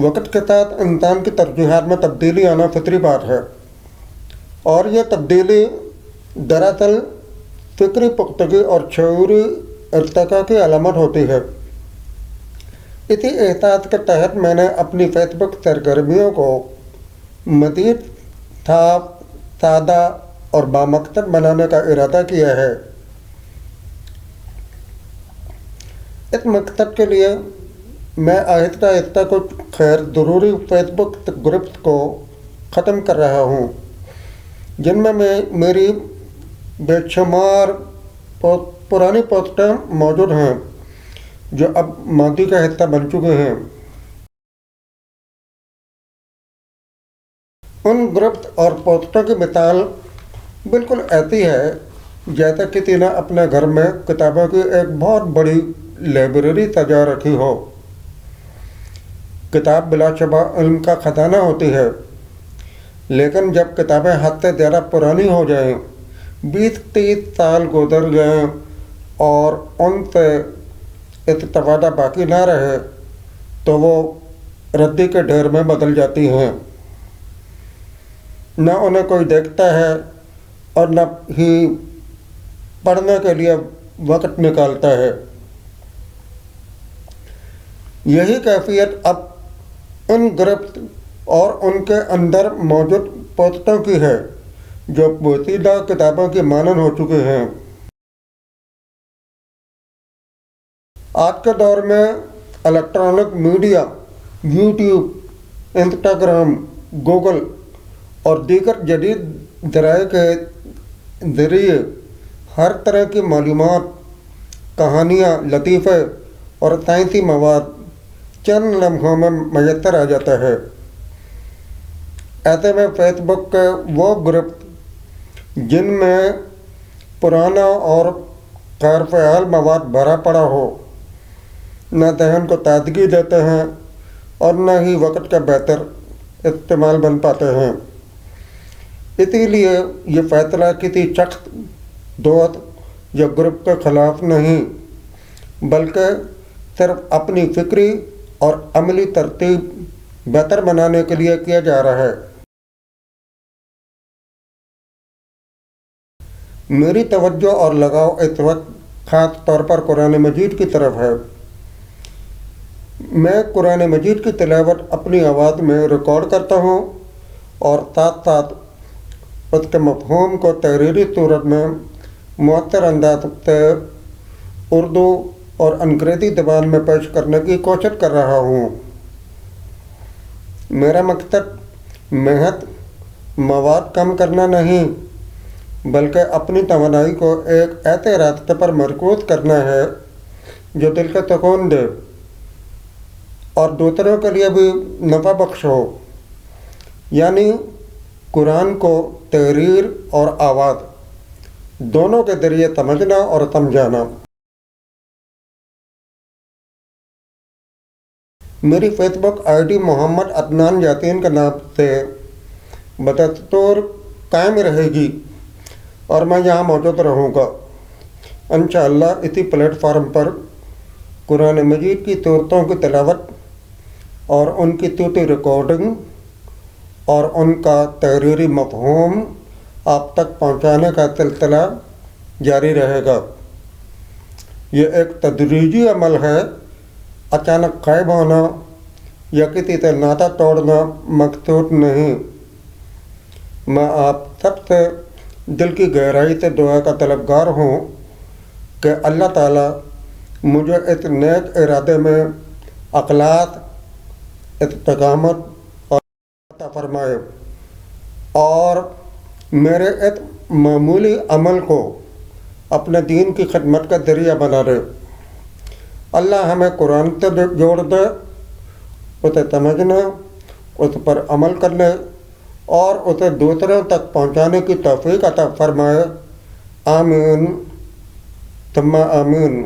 وقت کے ساتھ انسان کی ترجیحات میں تبدیلی آنا فطری بات ہے، اور یہ تبدیلی دراصل فکری پختگی اور شعوری ارتقاء کی علامت ہوتی ہے۔ اسی احساس کے تحت میں نے اپنی فیس بک سرگرمیوں کو مزید صاف، سادہ اور بامقصد بنانے کا ارادہ کیا ہے۔ اس مقصد کے لیے میں آہستہ آہستہ کچھ غیر ضروری فیس بک گروپس کو ختم کر رہا ہوں، جن میں میری بے شمار پرانی پوسٹیں موجود ہیں جو اب ماضی کا حصہ بن چکے ہیں۔ ان گروپس اور پوسٹوں کی مثال بالکل ایسی ہے جیسے کسی نے اپنے گھر میں کتابوں کی ایک بہت بڑی لائبریری سجا رکھی ہو۔ کتاب بلا شبہ علم کا خزانہ ہوتی ہے، لیکن جب کتابیں حد سے زیادہ پرانی ہو جائیں، 20-30 سال گزر جائیں اور ان سے استفادہ باقی نہ رہے تو وہ ردی کے ڈھیر میں بدل جاتی ہیں۔ نہ انہیں کوئی دیکھتا ہے اور نہ ہی پڑھنے کے لیے وقت نکالتا ہے۔ یہی کیفیت اب ان گروپس اور ان کے اندر موجود پوسٹوں کی ہے جو پوشیدہ کتابوں کی مانند ہو چکے ہیں۔ آج کے دور میں electronic media, YouTube, Instagram, Google اور دیگر جدید ذرائع کے ذریعے ہر طرح کی معلومات، کہانیاں، لطیفے اور سائنسی مواد چند لمحوں میں میسر آ جاتا ہے۔ ایسے میں فیس بک کے وہ گروپ جن میں پرانا اور غیر فعال مواد بھرا پڑا ہو، نہ ذہن کو تازگی دیتے ہیں اور نہ ہی وقت کا بہتر استعمال بن پاتے ہیں۔ اسی لیے یہ فیصلہ کسی شخص، دوست یا گروپ کے خلاف نہیں، بلکہ صرف اپنی فکری اور عملی ترتیب بہتر بنانے کے لیے کیا جا رہا ہے۔ میری توجہ اور لگاؤ اس وقت خاص طور پر قرآن مجید کی طرف ہے۔ میں قرآن مجید کی تلاوت اپنی آواز میں ریکارڈ کرتا ہوں اور ساتھ ساتھ اس کے مفہوم کو تحریری صورت میں مؤثر انداز سے اردو اور انگریزی زبان میں پیش کرنے کی کوشش کر رہا ہوں۔ میرا مقصد محض مواد کم کرنا نہیں، بلکہ اپنی توانائی کو ایک ایسے راستے پر مرکوز کرنا ہے جو دل کو سکون دے اور دوسروں کے لیے بھی نفع بخش ہو، یعنی قرآن کو تحریر اور آواز دونوں کے ذریعے سمجھنا اور سمجھانا۔ میری فیس بک آئی ڈی محمد عدنان یاسین کے نام سے بدستور قائم رہے گی اور میں یہاں موجود رہوں گا۔ انشاءاللہ اسی پلیٹ فارم پر قرآن مجید کی صورتوں کی تلاوت اور ان کی صوتی ریکارڈنگ اور ان کا تحریری مفہوم آپ تک پہنچانے کا سلسلہ جاری رہے گا۔ یہ ایک تدریجی عمل ہے، اچانک غائب ہونا یا کسی سے ناطہ توڑنا مقصود نہیں۔ میں آپ سب سے دل کی گہرائی سے دعا کا طلبگار ہوں کہ اللہ تعالیٰ مجھے اس نیک ارادے میں اخلاص، استقامت اور عطا فرمائے اور میرے اس معمولی عمل کو اپنے دین کی خدمت کا ذریعہ بنا دے۔ اللہ ہمیں قرآن سے جوڑ دے، اسے سمجھنے، اس پر عمل کرنے اور اسے دوسروں تک پہنچانے کی توفیق عطا فرمائے۔ آمین ثم آمین۔